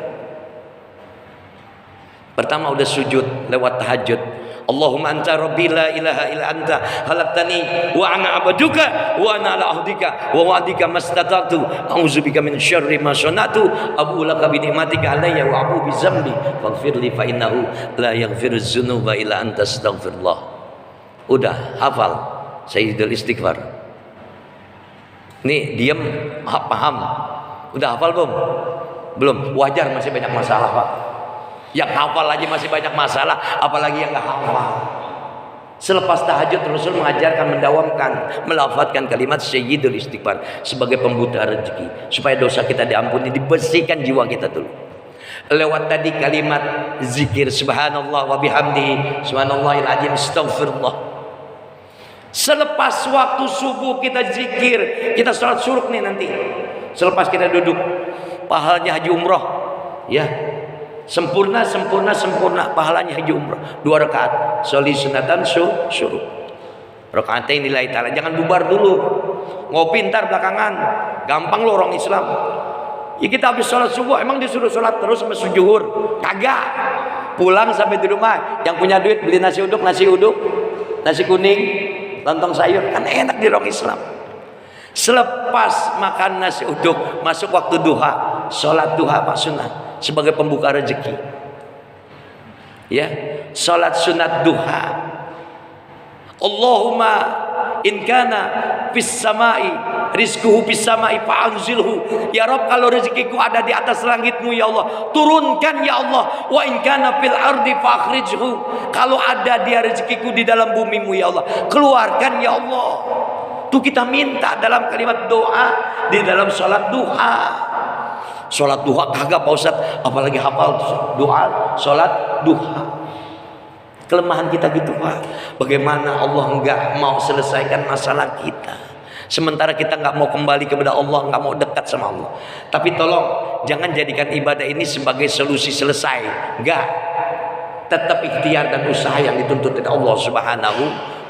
B: Pertama udah sujud lewat tahajud. Allahumma anta rabbi la ilaha illa anta khalaqtani wa ana abduka wa ana ala ahdika wa wa'dika mastata'tu a'udzubika min syarri ma sana'tu abu laka bi ni'matika alayya wa abu bi dzambi faghfir li fa innahu la yaghfiru dzunuba illa anta astaghfirullah. Udah hafal sayyidul istighfar. Nih diam paham. Udah hafal belum? Belum. Wajar masih banyak masalah pak. Yang hafal aja masih banyak masalah, apalagi yang nggak hafal. Selepas tahajud Rasul mengajarkan mendawamkan, melafadzkan kalimat sayyidul istighfar sebagai pembuka rezeki, supaya dosa kita diampuni, dibersihkan jiwa kita dulu. Lewat tadi kalimat zikir subhanallah wa bihamdihi, subhanallahil azim, astagfirullah. Selepas waktu subuh kita zikir, kita sholat syuruk nih nanti. Selepas kita duduk, pahalanya haji umroh, ya. Sempurna pahalanya haji umrah 2 rakaat soli sunatan syuruk. Rakaatain lillahi ta'ala. Jangan bubar dulu. Ngopi ntar belakangan. Gampang lo orang Islam. Ya kita habis sholat subuh emang disuruh sholat terus sama zuhur? Kagak. Pulang sampai di rumah, yang punya duit beli nasi uduk, nasi kuning, lontong sayur, kan enak di orang Islam. Selepas makan nasi uduk, masuk waktu duha, sholat duha Pak sunnah sebagai pembuka rezeki. Ya, sholat sunat duha. Allahumma in kana fis samai rizquhu fis samai fa'anzilhu. Ya Rabb, kalau rezekiku ada di atas langitmu ya Allah, turunkan ya Allah. Wa in kana fil ardi fakhrijhu. Kalau ada dia rezekiku di dalam bumimu ya Allah, keluarkan ya Allah. Itu kita minta dalam kalimat doa di dalam sholat duha. Sholat duha kagak Pak Ustaz, apalagi hafal doa sholat duha. Kelemahan kita gitu Pak. Bagaimana Allah enggak mau selesaikan masalah kita, sementara kita enggak mau kembali kepada Allah, enggak mau dekat sama Allah. Tapi tolong jangan jadikan ibadah ini sebagai solusi selesai. Enggak. Tetap ikhtiar dan usaha yang dituntut oleh Allah Subhanahu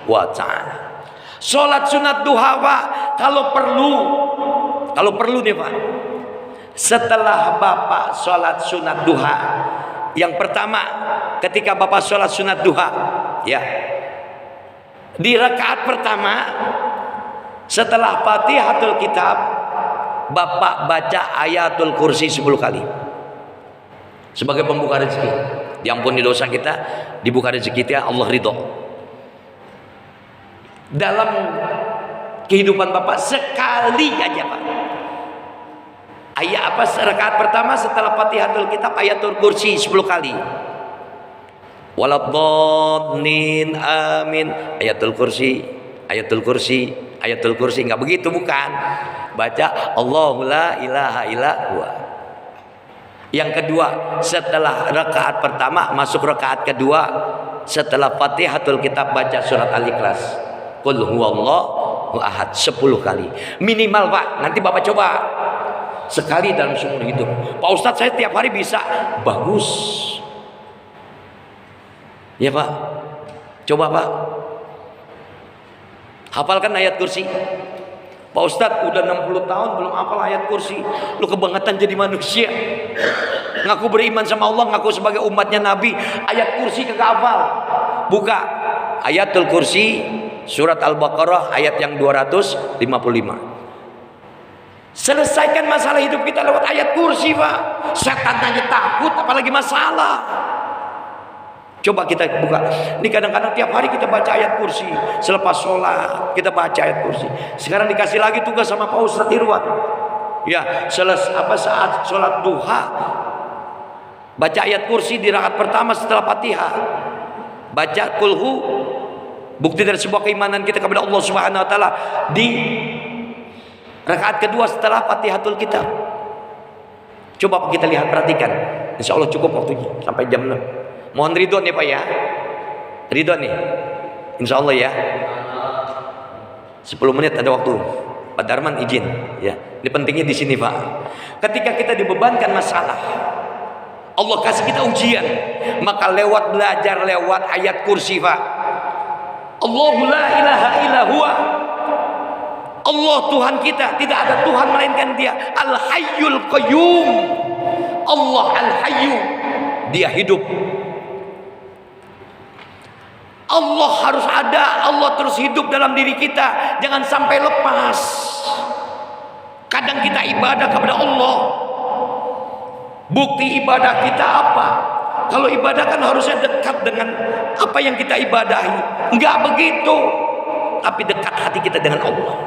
B: wa taala. Salat sunat duha Pak, kalau perlu nih Pak, setelah Bapak salat sunat duha, yang pertama ketika Bapak sholat sunat duha, ya, di rakaat pertama setelah Fatihatul Kitab, Bapak baca ayatul kursi 10 kali sebagai pembuka rezeki. Diampuni dosa kita, dibuka rezeki kita, Allah ridho. Dalam kehidupan Bapak sekali aja Pak, ayat apa rakaat pertama setelah Fatihatul Kitab ayatul kursi 10 kali. Waladhdallin amin. Ayatul kursi enggak begitu, bukan. Baca Allahu la ilaha illa huwa. Yang kedua, setelah rakaat pertama masuk rakaat kedua, setelah Fatihatul Kitab baca surat Al-Ikhlas. Qul huwallahu ahad 10 kali. Minimal Pak, nanti Bapak coba sekali dalam seumur hidup. Pak Ustadz saya tiap hari bisa. Bagus ya Pak, coba Pak, hafalkan ayat kursi. Pak Ustadz udah 60 tahun belum hafal ayat kursi. Lu kebangetan jadi manusia, ngaku beriman sama Allah, ngaku sebagai umatnya Nabi, ayat kursi kagak hafal. Buka ayatul kursi surat Al-Baqarah ayat yang 255. Selesaikan masalah hidup kita lewat ayat kursi Pak. Setan aja takut apalagi masalah. Coba kita buka. Ini kadang-kadang tiap hari kita baca ayat kursi. Selepas sholat kita baca ayat kursi. Sekarang dikasih lagi tugas sama Pak Ustadz Irwan. Ya, saat sholat duha baca ayat kursi di rakaat pertama setelah Fatihah. Baca kulhu, bukti dari sebuah keimanan kita kepada Allah Subhanahu wa taala, di rakaat kedua setelah Fatihatul Kitab. Coba kita lihat, perhatikan. Insya Allah cukup waktunya sampai jam 6. Mohon ridho nih Pak ya. Ridho nih. Insya Allah ya. 10 menit ada waktu. Pak Darman izin ya. Ini pentingnya di sini Pak. Ketika kita dibebankan masalah, Allah kasih kita ujian, maka lewat belajar lewat ayat kursi Pak. Allahu la ilaha illa huwa. Allah Tuhan kita, tidak ada Tuhan melainkan Dia. Al-Hayyul Qayyum. Allah Al-Hayyu, Dia hidup. Allah harus ada, Allah terus hidup dalam diri kita, jangan sampai lepas. Kadang kita ibadah kepada Allah, bukti ibadah kita apa? Kalau ibadah kan harusnya dekat dengan apa yang kita ibadahi. Enggak begitu, tapi dekat hati kita dengan Allah.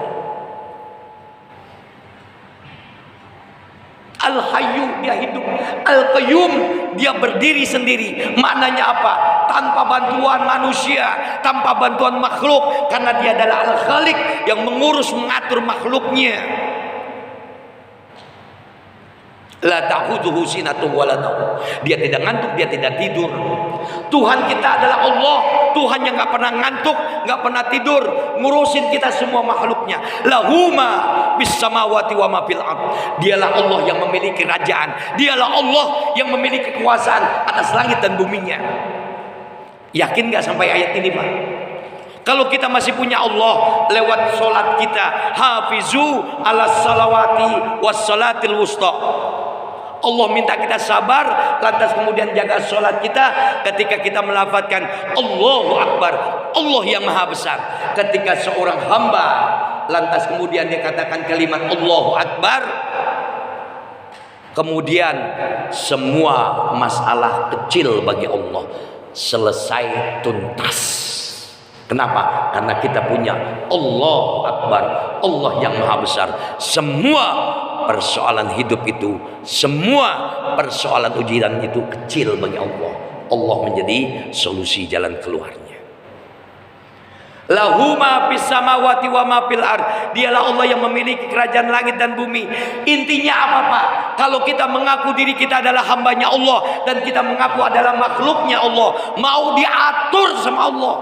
B: Al-Hayyu, Dia hidup. Al-Qayyum, Dia berdiri sendiri. Maknanya apa? Tanpa bantuan manusia, tanpa bantuan makhluk, karena Dia adalah Al-Khaliq yang mengurus, mengatur makhluknya. La ta'khudhuhu sinatun wa la naum. Dia tidak ngantuk, Dia tidak tidur. Tuhan kita adalah Allah, Tuhan yang enggak pernah ngantuk, enggak pernah tidur, ngurusin kita semua makhluknya. Lahuma bis samawati wa ma fil ard. Dialah Allah yang memiliki kerajaan, Dialah Allah yang memiliki kekuasaan atas langit dan buminya. Yakin enggak sampai ayat ini Pak? Kalau kita masih punya Allah lewat sholat kita, hafizu ala salawati was salatil wusta. Allah minta kita sabar, lantas kemudian jaga sholat kita ketika kita melafazkan Allahu Akbar, Allah yang maha besar. Ketika seorang hamba lantas kemudian dia katakan kalimat Allahu Akbar, kemudian semua masalah kecil bagi Allah selesai tuntas. Kenapa? Karena kita punya Allahu Akbar, Allah yang maha besar. Semua persoalan hidup itu, semua persoalan ujian itu kecil bagi Allah. Allah menjadi solusi jalan keluarnya. Lahu ma fis samawati wa ma fil ard. Dialah Allah yang memiliki kerajaan langit dan bumi. Intinya apa, Pak? Kalau kita mengaku diri kita adalah hambanya Allah dan kita mengaku adalah makhluknya Allah, mau diatur sama Allah.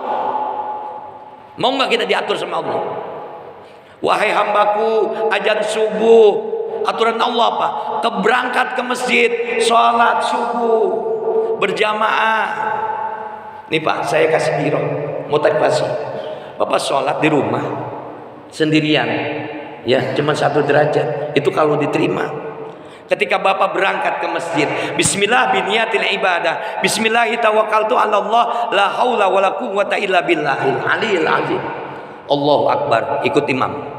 B: Mau nggak kita diatur sama Allah? Wahai hambaku, azan subuh, aturan Allah apa? Keberangkat ke masjid, sholat subuh berjamaah. Nih Pak, saya kasih biro motivasi. Bapak sholat di rumah sendirian, ya cuma 1 derajat. Itu kalau diterima. Ketika Bapak berangkat ke masjid, bismillah biniyatil ibadah, bismillahi tawakkaltu ala Allah, la haula wala quwwata illa billahil aliyil azim. Allahu Akbar, ikut imam.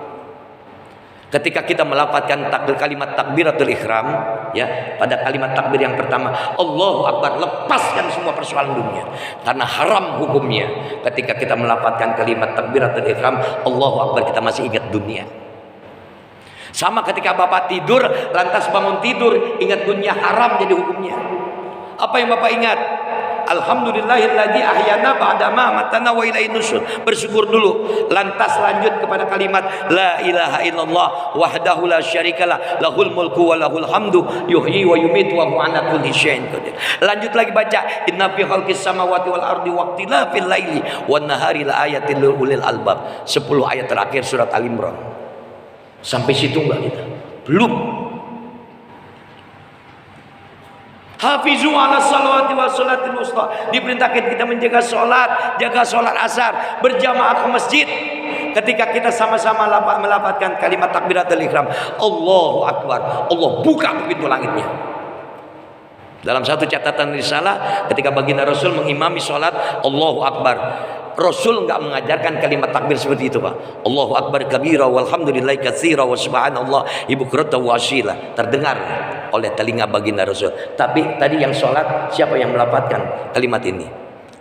B: Ketika kita melafazkan kalimat takbiratul ihram, ya, pada kalimat takbir yang pertama, Allahu Akbar, lepaskan semua persoalan dunia karena haram hukumnya. Ketika kita melafazkan kalimat takbiratul ihram, Allahu Akbar, kita masih ingat dunia. Sama ketika Bapak tidur, lantas bangun tidur, ingat dunia, haram jadi hukumnya. Apa yang Bapak ingat? Alhamdulillahilladzi ahyana ba'dama amatana wa ilaihin nusyur. Bersyukur dulu, lantas lanjut kepada kalimat la ilaha illallah wahdahu la syarikalah, lahul mulku wa lahul hamdu yuhyi wa yumiitu wa huwa ala kulli syai'in qadir. Lanjut lagi baca, inna fi khalqis samawati wal ardi waqtilafil laili wan nahari la ayatin lil ulil albab. 10 ayat terakhir surat Al-Imran. Sampai situ enggak kita? Belum. Hafizu ala salawati wa salatil wusta. Diperintahkan kita menjaga sholat, jaga sholat asar, berjamaah ke masjid. Ketika kita sama-sama melafazkan kalimat takbiratul ihram, Allahu Akbar, Allah buka pintu langitnya. Dalam satu catatan risalah, ketika baginda Rasul mengimami sholat, Allahu Akbar, Rasul enggak mengajarkan kalimat takbir seperti itu, Pak. Allahu Akbar kabira walhamdulillahi katsira wa subhanallah ibukrata wa asyila. Terdengar oleh telinga baginda Rasul. Tapi tadi yang sholat, siapa yang melafazkan kalimat ini?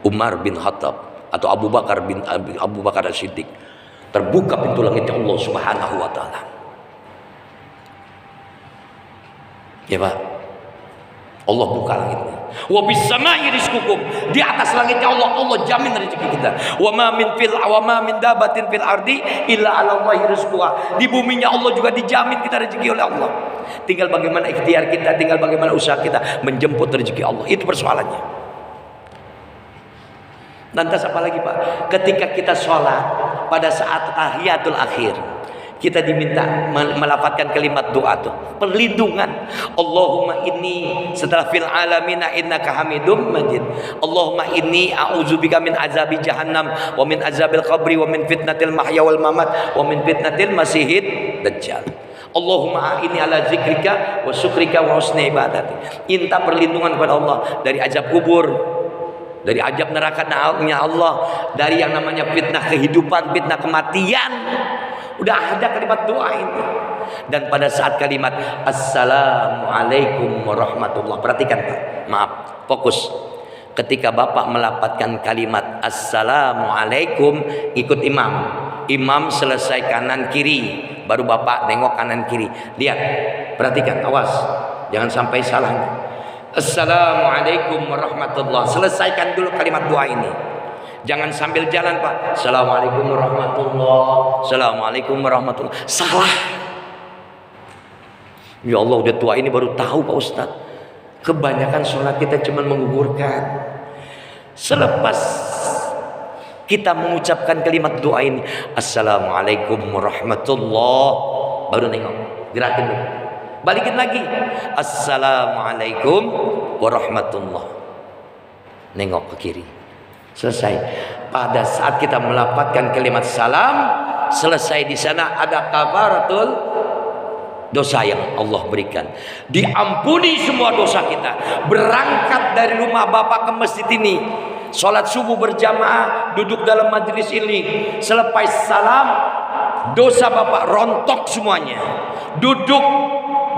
B: Umar bin Khattab atau Abu Bakar As-Siddiq. Terbuka pintu langitnya Allah Subhanahu wa taala. Ya, Pak. Allah buka langitnya. Wa bis samai rizqukum. Di atas langitnya Allah jamin rezeki kita. Wa ma min dabatin fil ardi illa 'ala Allahi rizquha. Di buminya Allah juga dijamin kita rezeki oleh Allah. Tinggal bagaimana ikhtiar kita, tinggal bagaimana usaha kita menjemput rezeki Allah. Itu persoalannya. Lantas apa lagi, Pak? Ketika kita sholat pada saat tahiyatul akhir, kita diminta melafazkan kalimat doa tuh, perlindungan. Allahumma inni, setelah fil alamina innaka hamidum majid. Allahumma inni a'udzubika min azabi jahannam wa min azabil qabri wa min fitnatil mahya wal mamat wa min fitnatil masihid dajjal. Allahumma inni ala zikrika wa syukrika wa husni ibadati. Minta perlindungan kepada Allah dari azab kubur, dari azab neraka-nya Allah, dari yang namanya fitnah kehidupan, fitnah kematian. Udah ada kalimat doa ini. Dan pada saat kalimat Assalamualaikum warahmatullah, perhatikan Pak, maaf, fokus. Ketika Bapak melafazkan kalimat Assalamualaikum, ikut imam. Imam selesai kanan kiri, baru Bapak nengok kanan kiri. Lihat, perhatikan, awas, jangan sampai salah. Assalamualaikum warahmatullah. Selesaikan dulu kalimat doa ini. Jangan sambil jalan, Pak. Assalamualaikum warahmatullah. Assalamualaikum warahmatullah. Salah. Ya Allah, udah tua ini baru tahu Pak Ustadz. Kebanyakan sholat kita cuma menggugurkan. Selepas kita mengucapkan kalimat doa ini, Assalamualaikum warahmatullah, baru nengok, gerakin dulu. Balikin lagi. Assalamualaikum warahmatullah. Nengok ke kiri. Selesai. Pada saat kita melafadzkan kalimat salam, selesai di sana ada kafaratul dosa yang Allah berikan. Diampuni semua dosa kita. Berangkat dari rumah bapak ke masjid ini, sholat subuh berjamaah, duduk dalam majelis ini, selepas salam dosa bapak rontok semuanya. Duduk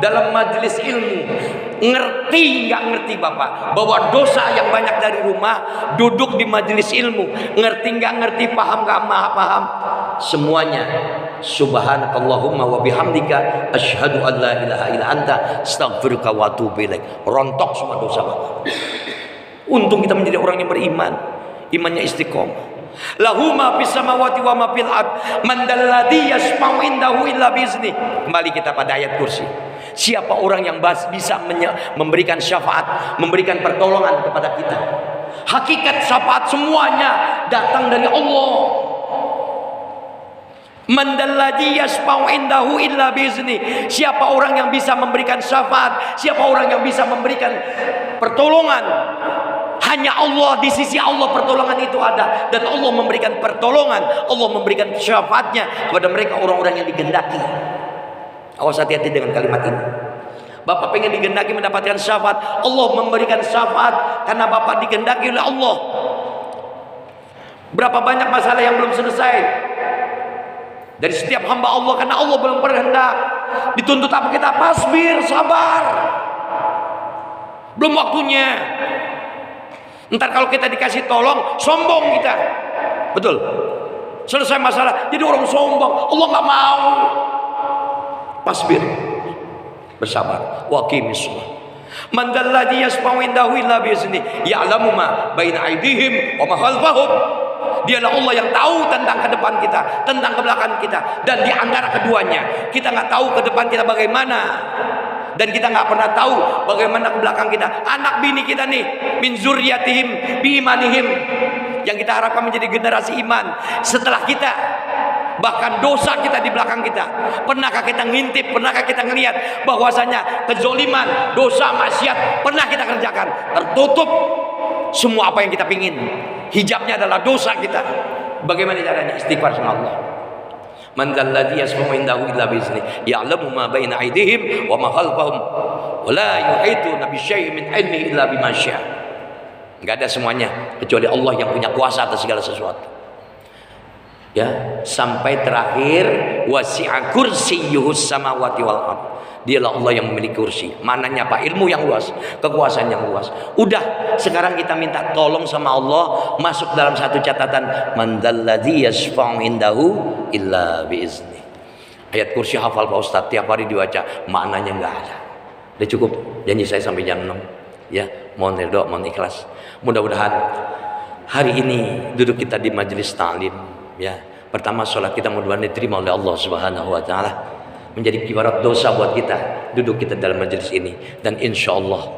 B: dalam majelis ilmu, ngerti nggak ngerti bapak bahwa dosa yang banyak dari rumah, duduk di majelis ilmu, ngerti nggak ngerti, paham nggak paham, semuanya. Subhanakallahumma wa bihamdika asyhadu an la ilaha illa anta astaghfiruka wa atubu ilaik. Rontok semua dosa bapak. Untung kita menjadi orang yang beriman, imannya istiqomah. Lahu ma fis samawati wa ma fil ard man dalladzi yasma'u indahu illa bi'izni. Kembali kita pada ayat kursi. Siapa orang yang bisa memberikan syafaat, memberikan pertolongan kepada kita? Hakikat syafaat semuanya datang dari Allah. Man dalladzi yasma'u indahu illa bi'izni. Siapa orang yang bisa memberikan syafaat, siapa orang yang bisa memberikan pertolongan? Hanya Allah, di sisi Allah pertolongan itu ada, dan Allah memberikan pertolongan, Allah memberikan syafaatnya kepada mereka orang-orang yang digendaki. Awas, hati-hati dengan kalimat ini. Bapak pengen digendaki mendapatkan syafaat, Allah memberikan syafaat karena bapak digendaki oleh Allah. Berapa banyak masalah yang belum selesai dari setiap hamba Allah karena Allah belum berkehendak. Dituntut apa kita? Pasbir, sabar. Belum waktunya. Ntar kalau kita dikasih tolong, sombong kita. Betul. Selesai masalah, jadi orang sombong. Allah nggak mau. Pasbir, bersabar. Wa aqimis shalah. Man dalladzi yasma'u indahu illa bi'izni ya'lamu ma baina aydihim wa ma khalfahum. Dialah Allah yang tahu tentang ke depan kita, tentang ke belakang kita, dan di antara keduanya kita nggak tahu ke depan kita bagaimana. Dan kita nggak pernah tahu bagaimana ke belakang kita. Anak bini kita nih, min zurriyatihim bi imanihim, yang kita harapkan menjadi generasi iman setelah kita. Bahkan dosa kita di belakang kita. Pernahkah kita ngintip, pernahkah kita ngelihat bahwasanya kezoliman, dosa, maksiat pernah kita kerjakan? Tertutup semua apa yang kita pingin. Hijabnya adalah dosa kita. Bagaimana caranya? Istighfar sama Allah. Man dzalladzi yasma'u indahu illa bi'izni ya'lamu ma baina aydihim wa ma khalfahum wa la yuhituna bi syai'in min ilmihi illa bima syaa'. Enggak ada semuanya kecuali Allah yang punya kuasa atas segala sesuatu. Ya, sampai terakhir wasi'a kursiyyuhus samawati wal ardh. Dialah Allah yang memiliki kursi. Mananya apa? Ilmu yang luas, kekuasaan yang luas. Udah, sekarang kita minta tolong sama Allah, masuk dalam satu catatan, man dzalladzi yasfa'u indahu illa bi'izni. Ayat kursi hafal Pak Ustaz, tiap hari dibaca, maknanya enggak ada. Udah cukup, janji saya sampai jam 6. Ya, mohon ridho, mohon ikhlas. Mudah-mudahan hari ini duduk kita di majelis ta'lim, ya. Pertama, sholat kita mudah-mudahan diterima oleh Allah Subhanahu wa taala. Menjadi kibarat dosa buat kita duduk kita dalam majelis ini, dan insya Allah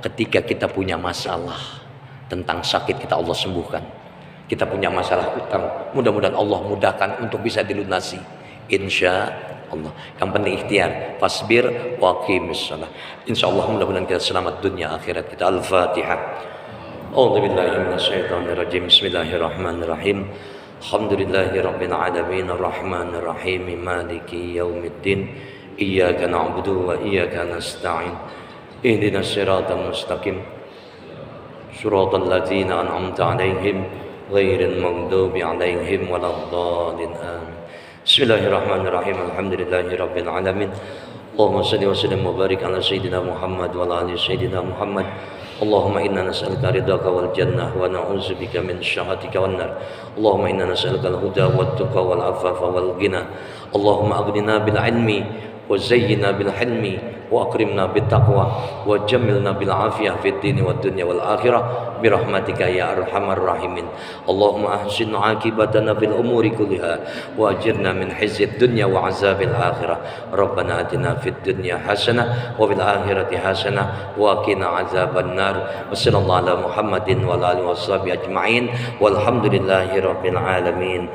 B: ketika kita punya masalah tentang sakit kita Allah sembuhkan, kita punya masalah utang mudah-mudahan Allah mudahkan untuk bisa dilunasi insya Allah. Yang penting ikhtiar, fasbir wa aqimis shalah. Insya Allah mudah-mudahan kita selamat dunia akhirat kita. Al-Fatihah. A'udzubillahi minasyaitonirrajim. Bismillahirrahmanirrahim. Alhamdulillahirabbil alamin arrahmanir rahim maliki yaumiddin iyyaka na'budu wa iyyaka nasta'in ihdinas siratal mustaqim siratal ladzina an'amta 'alaihim ghairil maghdubi 'alaihim waladdallin amin. Bismillahirrahmanirrahim. Alhamdulillahirabbil alamin. Allahumma shalli wa sallim wa barik ala sayyidina Muhammad wa ala ali sayyidina Muhammad. Allahumma inna nas'aluka ridhaka wal jannah wa na'udzubika min syahhatika wan nar. Allahumma inna nas'aluka al-huda wat tuqa wal afafa wal ghina. Allahumma aghnina bil ilmi wa zayyina bil hilmi wa akrimna bit taqwa wa jammilna bil afiyah fid dini wad dunya wal akhirah bi rahmatika ya arhamar rahimin. Allahumma ahsin aqibatana fil umuri kulliha wa ajirna min khizyid dunya wa azabil akhirah. Rabbana atina fid dunya hasanah wa fil akhirati hasanah wa qina azaban nar. Wa sallallahu ala Muhammadin wa ala alihi washabihi ajma'in walhamdulillahi rabbil alamin.